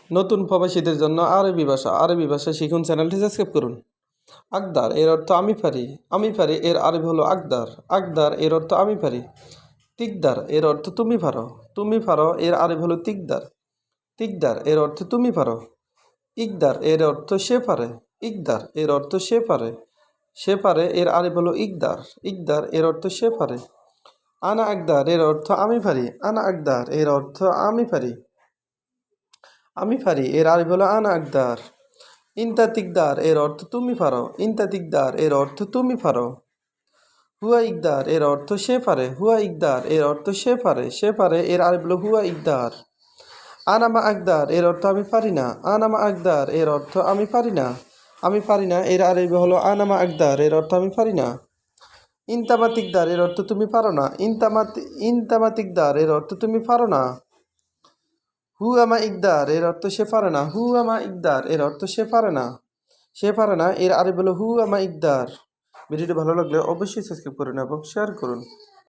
নতুন প্রবাসীদের জন্য আরবি ভাষা শিখুন, চ্যানেলটি সাবস্ক্রাইব করুন। আকদার এর অর্থ আমি পারি। আমি পারি এর আরবি হলো আকদার। আকদার এর অর্থ আমি পারি। তিকদার এর অর্থ তুমি পারো। তুমি পারো এর আরবি হলো তিকদার। তিকদার এর অর্থ তুমি পারো। ইকদার এর অর্থ সে পারে। ইকদার এর অর্থ সে পারে। সে পারে এর আরবি হলো ইকদার। ইকদার এর অর্থ সে পারে। আনা আকদার এর অর্থ আমি পারি। আনা আকদার এর অর্থ আমি পারি। আমি পারি এর আরবি হলো আনা আকদার। ইনতা তিকদার এর অর্থ তুমি পারো। ইনতা তিকদার এর অর্থ তুমি পারো। হুয়া ইকদার এর অর্থ সে পারে। হুয়া ইকদার এর অর্থ সে পারে। সে পারে এর আরবি হলো হুয়া ইকদার। আনামা আকদার এর অর্থ আমি পারি না। আনামা আকদার এর অর্থ আমি পারি না। আমি পারি না এর আরবি হলো আনামা আকদার এর অর্থ আমি পারি না। ইনতামা তিকদার এর অর্থ তুমি পারো না। ইনতামা তিকদার এর অর্থ তুমি পারো না। হু আমা ইকদার এর অর্থ সে পারে না। হু আমা ইকদার এর অর্থ সে পারে না। সে পারে না এর আরবি হলো হু আমা ইকদার। ভিডিওটি ভালো লাগলে অবশ্যই সাবস্ক্রাইব করুন এবং শেয়ার করুন।